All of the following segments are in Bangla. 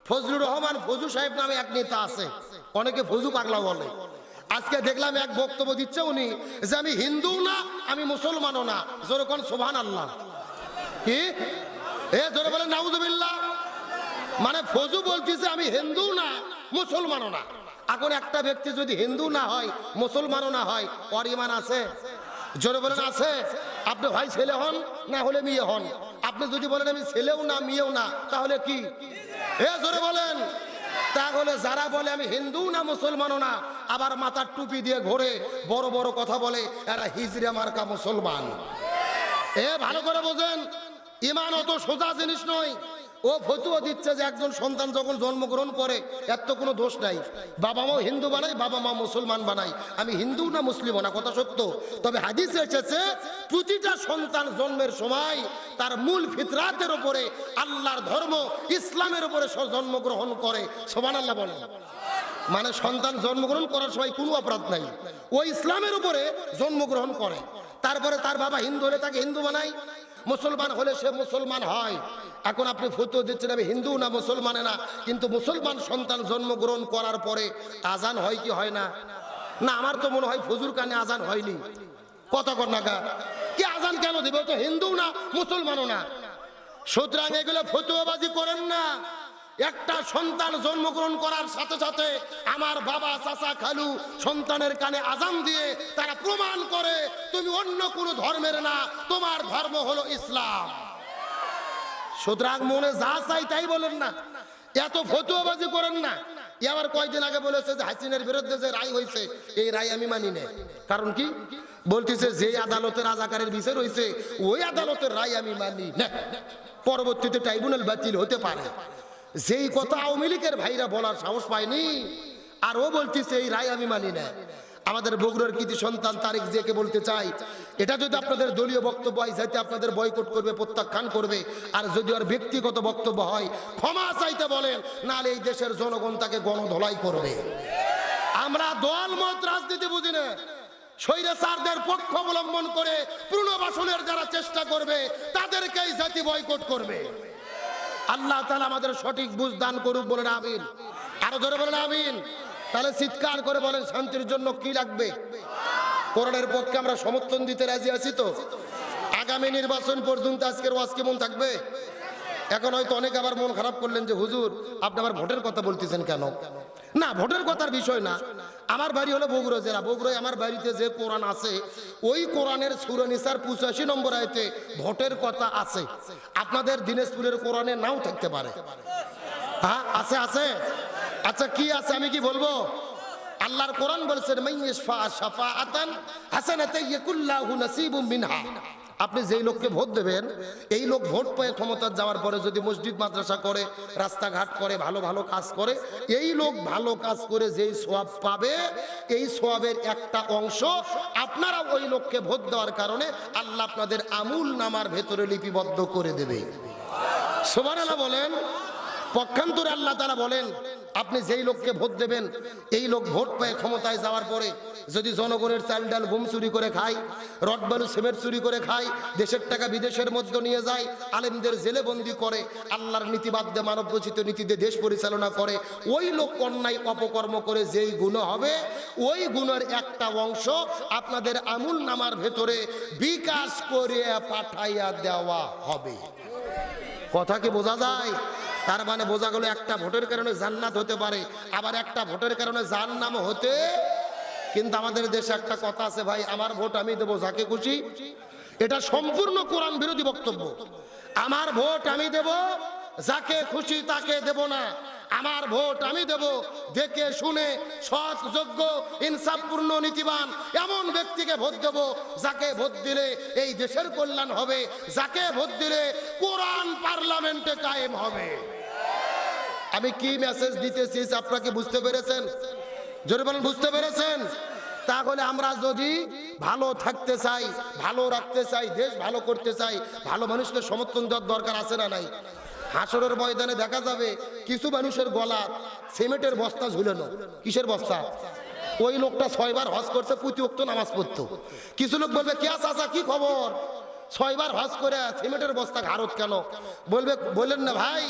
ফজলুর রহমান ফজু সাহেব নামে এক নেতা আছে, অনেকে ফজু পাগলা বলে। আজকে দেখলাম এক বক্তব্য দিচ্ছে উনি যে আমি হিন্দু না, আমি মুসলমানও না। জোরে কোন সুবহানাল্লাহ। কি জোরে বলেন নাউজুবিল্লাহ। মানে ফজু বলতেছে আমি হিন্দু না, মুসলমানও না। এখন একটা ব্যক্তি যদি হিন্দু না হয়, মুসলমানও না হয়, ওর ঈমান আছে? জোরে বলেন আছে? আপনি হয় ছেলে হন না হলে মেয়ে হন। আপনি যদি বলেন আমি ছেলেও না মেয়েও না, তাহলে কি? জোরে বলেন। তাহলে যারা বলে আমি হিন্দু না মুসলমানও না, আবার মাথার টুপি দিয়ে ঘোরে, বড় বড় কথা বলে, এরা হিজড়া মার্কা মুসলমান। ভালো করে বোঝেন, ঈমান অত সোজা জিনিস নয়। ও ফতুয়া দিচ্ছে যে একজন সন্তান যখন জন্মগ্রহণ করে এর তো কোনো দোষ নাই। বাবা মা হিন্দু বানাই, বাবা মা মুসলমান বানাই, আমি হিন্দু না মুসলিম না, কথা সত্য। তবে হাদিসে এসেছে প্রতিটা সন্তান জন্মের সময় তার মূল ফিতরাতের উপরে, আল্লাহর ধর্ম ইসলামের উপরে জন্মগ্রহণ করে। সুবহানাল্লাহ বলেন। মানে সন্তান জন্মগ্রহণ করার সময় কোনো অপরাধ নাই, ও ইসলামের উপরে জন্মগ্রহণ করে। তারপরে তার বাবা হিন্দু হলে তাকে হিন্দু বানাই, মুসলমান হলে সে মুসলমান হয়। এখন আপনি ফতোয়া দিচ্ছেন আমি হিন্দু না মুসলমানে না, কিন্তু মুসলমান সন্তান জন্মগ্রহণ করার পরে আজান হয় কি হয় না? না, আমার তো মনে হয় ফজুর কানে আজান হয়নি। কত কন্যাকা কি আজান কেন দিবে? তো হিন্দু না মুসলমানও না। সুতরাং এগুলো ফতোয়াবাজি করেন না। একটা সন্তান জন্মগ্রহণ করার সাথে সাথে আমার বাবা চাচা খালু সন্তানের কানে আজান দিয়ে তারা প্রমাণ করে তুমি অন্য কোনো ধর্মের না, তোমার ধর্ম হলো ইসলাম। সুতরাং মনে যা চাই তাই বলেন না, এত ফতোয়াবাজি করেন না। আবার কয়েকদিন আগে বলেছে যে হাসিনের বিরুদ্ধে যে রায় হয়েছে এই রায় আমি মানি না। কারণ কি বলতেছে? যে আদালতের রাজাকারের বিচার হয়েছে ওই আদালতের রায় আমি মানি না, পরবর্তীতে ট্রাইব্যুনাল বাতিল হতে পারে। যেই কথা আওয়ামী লীগের ভাইরা বলার সাহস পায়নি, আর ও বলতেছে এই রায় আমি মানি না। আমাদের বগুড়ার কৃতি সন্তান তারেক জিয়াকে বলতে চাই, এটা যদি আপনাদের দলীয় বক্তব্য হয় যাতে আপনাদের বয়কট করবে, প্রত্যাখ্যান করবে। আর যদি আর ব্যক্তিগত বক্তব্য হয় ক্ষমা চাইতে বলেন, নাহলে এই দেশের জনগণ তাকে গণধোলাই করবে। আমরা দলমত রাজনীতি বুঝি না। স্বৈরাচারদের পক্ষ অবলম্বন করে পুনর্বাসনের যারা চেষ্টা করবে তাদেরকেই জাতি বয়কট করবে। আল্লাহ তাআলা আমাদের সঠিক বুঝ দান করুক, বলেন আমিন। আরো জোরে বলেন আমিন। তাহলে চিৎকার করে বলেন শান্তির জন্য কি লাগবে? কোরআনের পক্ষে আমরা সমর্থন দিতে রাজি আছি তো? আগামী নির্বাচন পর্যন্ত আজকের ওয়াজ কেমন থাকবে? এখন হয়তো অনেক আবার মন খারাপ করলেন যে হুজুর আপনি আবার ভোটের কথা বলতেছেন কেন? না, ভোটের কথার বিষয় না। আমার বাড়ি হলো বগুড়া জেলা। বগুড়ায় আমার বাড়িতে যে কোরআন আছে ওই কোরআনের সূরা নিসার 85 নম্বর আয়াতে ভোটের কথা আছে। আপনাদের দিনাজপুরের কোরআনে নাও থাকতে পারে। হ্যাঁ আছে, আছে। আচ্ছা কি আছে আমি কি বলবো? আল্লাহর কোরআন বলেছেন মাইয়াশফা শাফাআতান হাসানাতান ইয়াকুল্লাহু নাসিবুম মিনহা। আপনি যেই লোককে ভোট দেবেন এই লোক ভোট পেয়ে ক্ষমতা যাওয়ার পরে যদি মসজিদ মাদ্রাসা করে, রাস্তাঘাট করে, ভালো ভালো কাজ করে, এই লোক ভালো কাজ করে যেই সওয়াব পাবে এই সওয়াবের একটা অংশ আপনারা ওই লোককে ভোট দেওয়ার কারণে আল্লাহ আপনাদের আমুল নামার ভেতরে লিপিবদ্ধ করে দেবে। সুবহানাল্লাহ বলেন। পক্ষান্তরে আল্লাহ তাআলা বলেন আপনি যেই লোককে ভোট দেবেন এই লোক ভোট পেয়ে ক্ষমতায় যাওয়ার পরে যদি জনগণের চাল ডাল গম চুরি করে খায়, রড বালু সিমেন্ট চুরি করে খায়, দেশের টাকা বিদেশের মধ্যে নিয়ে যায়, আলেমদের জেলে বন্দি করে, আল্লাহর নীতি বাদ দিয়ে মানব রচিত নীতিতে দেশ পরিচালনা করে, ওই লোক অন্যায় অপকর্ম করে যেই গুণ হবে ওই গুণের একটা অংশ আপনাদের আমুল নামার ভেতরে বিকাশ করে পাঠাইয়া দেওয়া হবে। কথা কি বোঝা যায়? তার মানে বোঝা গেল একটা ভোটের কারণে জান্নাত হতে পারে, আবার একটা ভোটের কারণে জাহান্নাম হতে। কিন্তু আমাদের দেশে একটা কথা আছে ভাই, আমার ভোট আমি দেবো যাকে খুশি। এটা সম্পূর্ণ কোরআন বিরোধী বক্তব্য। আমার ভোট আমি দেব, যাকে খুশি তাকে দেব না। আমার ভোট আমি দেব দেখে শুনে সৎ, যোগ্য, ইনসাফপূর্ণ, নীতিবান এমন ব্যক্তিকে ভোট দেব যাকে ভোট দিলে এই দেশের কল্যাণ হবে, যাকে ভোট দিলে কোরআন পার্লামেন্টে কায়েম হবে। আমি কি মেসেজ দিতেছি আপনাকে বুঝতে পেরেছেন? জোরে বলেন বুঝতে পেরেছেন? তাহলে আমরা যদি ভালো থাকতে চাই, ভালো রাখতে চাই, দেশ ভালো করতে চাই, ভালো মানুষকে সমর্থন দেওয়ার দরকার আছে না নাই? হাসরের ময়দানে দেখা যাবে কিছু মানুষের গলা সিমেন্টের বস্তা ঝুলানো। কিসের বস্তা? ওই লোকটা 6 বার হজ করছে, প্রতি ওয়াক্ত নামাজ পড়তো। কিছু লোক বলবে কে চাচা কি খবর? 6বার ভাঁজ করে সিমেন্টের বস্তা ঘাড়ত কেন? বললেন না ভাই,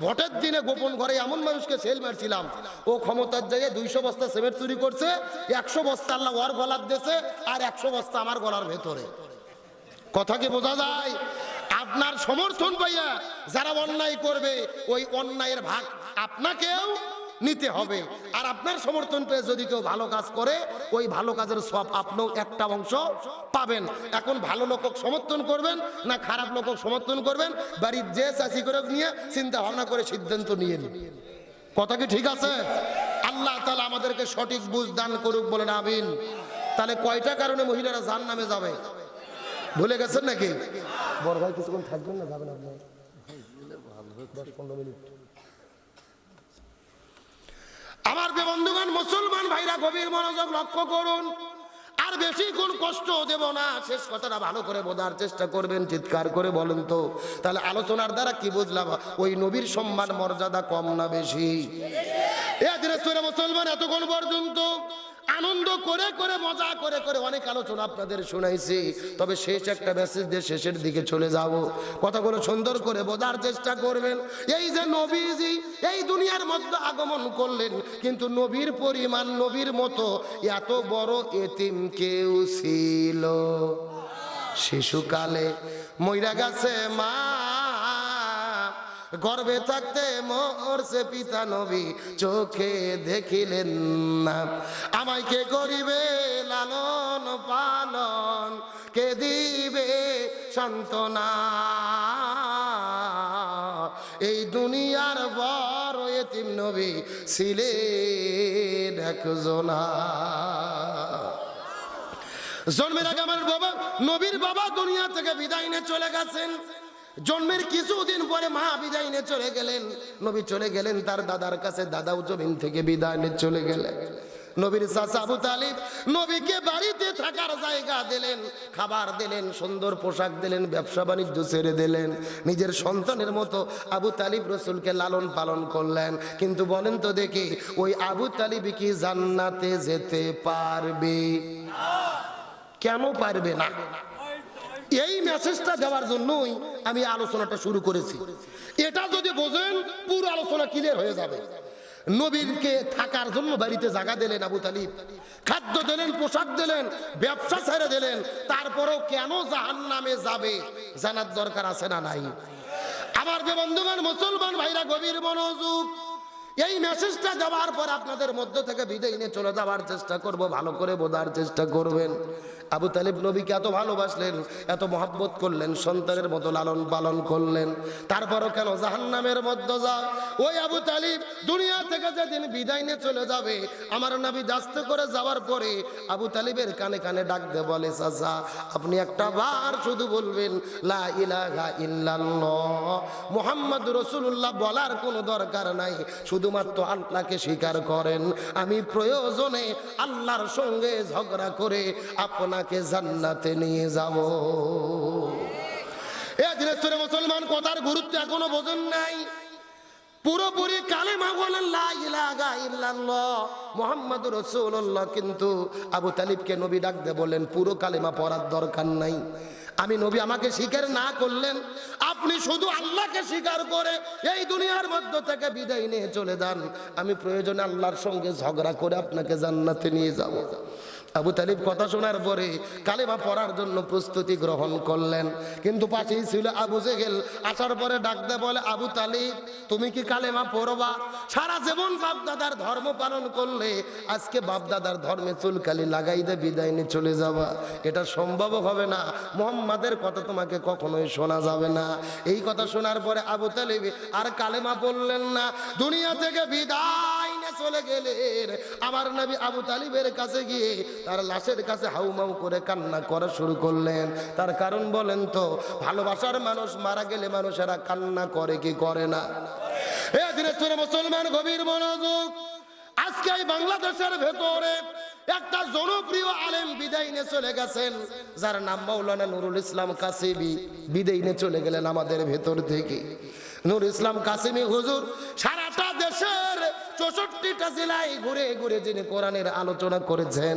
ভোটের দিনে গোপন ঘরে এমন মানুষকে সেল মারছিলাম, ও ক্ষমতার জায়গায় 200 বস্তা সিমেন্ট চুরি করছে, 100 বস্তা আল্লাহ ওর গলার দিয়েছে, আর 100 বস্তা আমার গলার ভেতরে। কথা কি বোঝা যায়? আপনার সমর্থন পাইয়া যারা অন্যায় করবে, ওই অন্যায়ের ভাগ আপনাকেও নিতে হবে। আর আপনার সমর্থন পেয়ে যদি কেউ ভালো কাজ করে, ওই ভালো কাজের সব আপনিও একটা অংশ পাবেন। এখন ভালো লোক সমর্থন করবেন না খারাপ লোক সমর্থন করবেন, বাড়ির যে চাষি করে নিয়ে চিন্তা ভাবনা করে সিদ্ধান্ত নিয়ে নিন। কথা কি ঠিক আছে? আল্লাহ তাআলা আমাদেরকে সঠিক বুঝ দান করুক, বলেন আমিন। তাহলে কয়টা কারণে মহিলারা জাহান্নামে যাবে ভুলে গেছেন নাকি? বড় ভাই কিছুক্ষণ থাকবেন না, যাবেন আপনি 10-15 মিনিট। আমার বন্ধুগণ, মুসলমান ভাইরা গভীর মনোযোগ লক্ষ্য করুন। আর বেশি কোন কষ্ট দেব না, শেষ কথাটা ভালো করে বোঝার চেষ্টা করবেন। চিৎকার করে বলেন তো, তাহলে আলোচনার দ্বারা কি বুঝলাম? ওই নবীর সম্মান মর্যাদা কম না বেশি? মুসলমান এতক্ষণ পর্যন্ত আনন্দ করে করে মজা করে করে অনেক আলোচনা আপনাদের শোনাইছি, তবে শেষ একটা মেসেজ দিয়ে শেষের দিকে চলে যাব। কথাগুলো সুন্দর করে বোঝার চেষ্টা করবেন। এই যে নবীজি এই দুনিয়ার মধ্যে আগমন করলেন, কিন্তু নবীর পরিমাণ, নবীর মতো এত বড় এতিম কেউ ছিল? শিশুকালে মইরা গেছে মা, গর্ভে থাকতে মরছে পিতা, নবী চোখে দেখিলেন না। আমায় কে করিবে লালন পালন, কে দিবে সান্ত্বনা? এই দুনিয়ার বড় এতিম নবী ছিলেন একজনা। জন্মের আগে আমার বাবা, নবীর বাবা দুনিয়া থেকে বিদায় নিয়ে চলে গেছেন। জন্মের কিছুদিন পরে মা বিদায় নিয়ে চলে গেলেন। নবী চলে গেলেন তার দাদার কাছে, দাদাও জমিন থেকে বিদায় নিয়ে চলে গেলেন। নবীর চাচা আবু তালিব নবীকে বাড়িতে থাকার জায়গা দিলেন, খাবার দিলেন, সুন্দর পোশাক দিলেন, ব্যবসা বাণিজ্য ছেড়ে দিলেন। নিজের সন্তানের মতো আবু তালিব রসুলকে লালন পালন করলেন। কিন্তু বলেন তো দেখি, ওই আবু তালিব কি জান্নাতে যেতে পারবে? কেন পারবে না? এই মেসেজটা দেওয়ার জন্যই আমি আলোচনাটা শুরু করেছি। এটা যদি বোঝেন, পুরো আলোচনা ক্লিয়ার হয়ে যাবে। নবীকে থাকার জন্য বাড়িতে জায়গা দিলেন আবু তালিব, খাদ্য দিলেন, পোশাক দিলেন, ব্যবসা ছেড়ে দিলেন। তারপরেও কেন জাহান্নামে যাবে জানার দরকার আছে না নাই? আমার বন্ধুগণ, মুসলমান ভাইরা গভীর মনোযোগ। এই মেসেজটা দেওয়ার পর আপনাদের মধ্য থেকে বিদায় নিয়ে চলে যাওয়ার চেষ্টা করব, ভালো করে বোঝার চেষ্টা করবেন। আবু তালিব নবীকে এত ভালোবাসলেন, এত মহব্বত করলেন, সন্তানের মতো লালন পালন করলেন। তারপরও কেন জাহান্নামের মধ্যে যায়? ওই আবু তালিব দুনিয়া থেকে যেদিন বিদায় নিয়ে চলে যাবে, আমার নবী দাস্তে করে যাওয়ার পরে আবু তালিবের কানে কানে ডাক দিয়ে বলে, চাচা আপনি একটা বার শুধু বলবেন লা ইলাহা ইল্লাল্লাহ মুহাম্মাদুর রাসূলুল্লাহ, বলার কোনো দরকার নাই, শুধুমাত্র আল্লাহকে স্বীকার করেন। আমি প্রয়োজনে আল্লাহর সঙ্গে ঝগড়া করে আপনাকে জান্নাতে নিয়ে যাব। এই দিনাজপুরে মুসলমান, কথার গুরুত্ব এখনো বোঝেন নাই। পুরোপুরি কালেমা বলেন লা ইলাহা ইল্লাল্লাহ মুহাম্মাদুর রাসূলুল্লাহ, কিন্তু আবু তালিবকে নবী ডাক দিয়ে বলেন পুরো কালেমা পড়ার দরকার নাই। আমি নবী আমাকে স্বীকার না করলেন, আপনি শুধু আল্লাহকে স্বীকার করে এই দুনিয়ার মধ্য থেকে বিদায় নিয়ে চলে যান। আমি প্রয়োজনে আল্লাহর সঙ্গে ঝগড়া করে আপনাকে জান্নাতে নিয়ে যাব। আবু তালিব কথা শোনার পরে কালেমা পড়ার জন্য প্রস্তুতি গ্রহণ করলেন, কিন্তু পাশেই ছিল আবু জেহেল। আসার পরে ডাকতে বলে, আবু তালিব তুমি কি কালেমা পড়বা? সারা জীবন বাপদাদার ধর্ম পালন করলে, আজকে বাপদাদার ধর্মে চুলকালি লাগাইতে বিদায় নিয়ে চলে যাবা? এটা সম্ভব হবে না। মুহাম্মাদের কথা তোমাকে কখনোই শোনা যাবে না। এই কথা শোনার পরে আবু তালিব আর কালেমা পড়লেন না, দুনিয়া থেকে বিদায় নিয়ে চলে গেলেন। আমার নবী আবু তালিবের কাছে গিয়ে তার লাশের কাছে হাউমাউ করে কান্না করা শুরু করলেন। তার কারণ বলেন তো, ভালোবাসার মানুষ মারা গেলে মানুষেরা কান্না করে কি করে না? এই দিনাজপুরে মুসলমান গভীর মনোযোগ। আজকে এই বাংলাদেশের ভেতরে একটা জনপ্রিয় আলেম বিদায় নিয়ে চলে গেছেন, যার নাম মাওলানা নুরুল ইসলাম কাসেমি। বিদায় নিয়ে চলে গেলেন আমাদের ভেতর থেকে। নুরুল ইসলাম কাসেমি হুজুর সারাটা দেশের 64 প্রতিটা জেলায় ঘুরে ঘুরে যিনি কোরআনের আলোচনা করেছেন,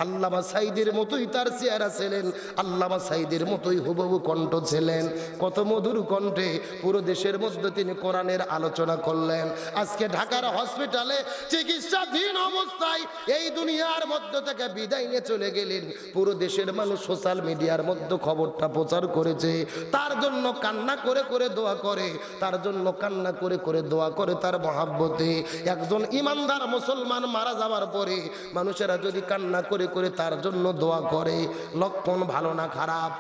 আল্লামা সাঈদীর মতোই তার চেহারা ছিলেন, আল্লামা সাঈদীর মতোই হুবহু কণ্ঠ ছিলেন। কত মধুর কণ্ঠে পুরো দেশের মধ্যে তিনি কোরআনের আলোচনা করলেন। আজকে ঢাকার হসপিটালে চিকিৎসাধীন অবস্থায় এই দুনিয়ার মধ্য থেকে বিদায় নিয়ে চলে গেলেন। পুরো দেশের মানুষ সোশ্যাল মিডিয়ার মধ্যে খবরটা প্রচার করেছে, তার জন্য কান্না করে করে দোয়া করে, তার জন্য কান্না করে করে দোয়া করে। তার মহাব্বতে একজন ইমানদার মুসলমান মারা যাওয়ার পরে মানুষেরা যদি কান্না করে করে তার জন্য দোয়া করে, লক্ষণ ভালো না খারাপ?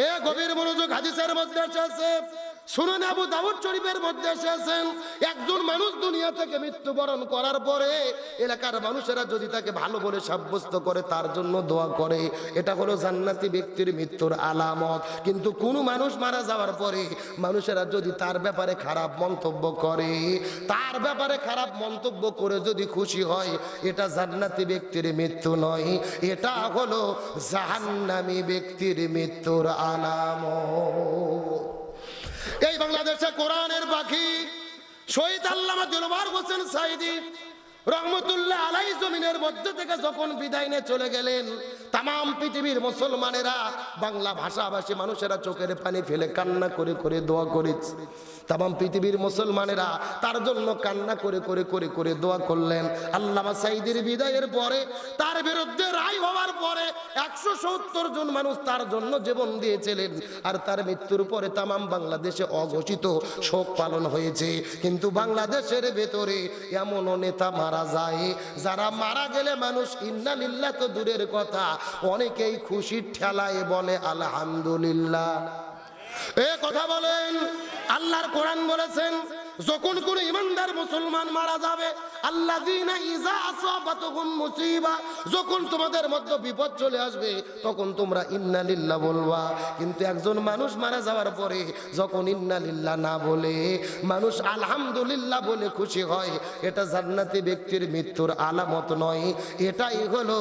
এ গভীর মনোযোগ, হাদিসের মধ্যে আছে, সুনান আবু দাউদ শরীফের মধ্যে এসেছেন, একজন মানুষ দুনিয়া থেকে মৃত্যুবরণ করার পরে এলাকার মানুষেরা যদি তাকে ভালো বলে সাব্যস্ত করে, তার জন্য দোয়া করে, এটা হলো জান্নাতি ব্যক্তির মৃত্যুর আলামত। কিন্তু কোন মানুষ মারা যাওয়ার পরে মানুষেরা যদি তার ব্যাপারে খারাপ মন্তব্য করে, তার ব্যাপারে খারাপ মন্তব্য করে যদি খুশি হয়, এটা জান্নাতি ব্যক্তির মৃত্যু নয়, এটা হলো জাহান্নামী ব্যক্তির মৃত্যুর আলামত। এই বাংলাদেশে কোরআনের পাখি শহীদ আল্লামা দিলওয়ার হোসেন সাঈদী রহমতুল্লাহ আলাইহি জমিনের মধ্যে থেকে যখন বিদায় নিয়ে চলে গেলেন, তাম পৃথিবীর মুসলমানেরা, বাংলা ভাষাভাষী মানুষেরা চোখের পানি ফেলে কান্না করে করে দোয়া করেছে। তাম পৃথিবীর মুসলমানেরা তার জন্য কান্না করে করে করে করে দোয়া করলেন। আল্লামা সাঈদীর বিদায়ের পরে, তার বিরুদ্ধে রায় হওয়ার পরে 170 জন মানুষ তার জন্য জীবন দিয়েছিলেন। আর তার মৃত্যুর পরে তাম বাংলাদেশে অঘোষিত শোক পালন হয়েছে। কিন্তু বাংলাদেশের ভেতরে এমনও নেতা মারা যায়, যারা মারা গেলে মানুষ ইন্না লিল্লাহ তো দূরের কথা, অনেকেই খুশির ঠেলায় বলে আলহামদুলিল্লাহ। এ কথা বলেন, আল্লাহর কোরআন বলেছেন, যখন কোন ইমানদার মুসলমান মারা যাবে, আল্লাযীনা ইযা আসাবাতুহুম মুসিবা, যখন তোমাদের মধ্যে বিপদ চলে আসবে তখন তোমরা ইন্না লিল্লাহ বলবা। কিন্তু একজন মানুষ মারা যাওয়ার পরে যখন ইন্না লিল্লাহ না বলে মানুষ আলহামদুলিল্লাহ বলে খুশি হয়, এটা জান্নাতি ব্যক্তির মৃত্যুর আলামত নয়, এটাই হলো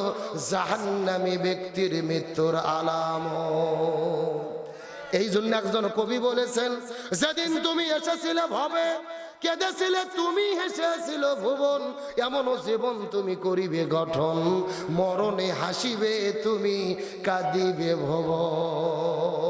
জাহান্নামী ব্যক্তির মৃত্যুর আলামত। এই জন্য একজন কবি বলেছেন, যেদিন তুমি এসেছিলে ভবে, কেঁদেছিলে তুমি, হেসেছিল ভুবন, এমনও জীবন তুমি করিবে গঠন, মরণে হাসিবে তুমি, কাঁদিবে ভুবন।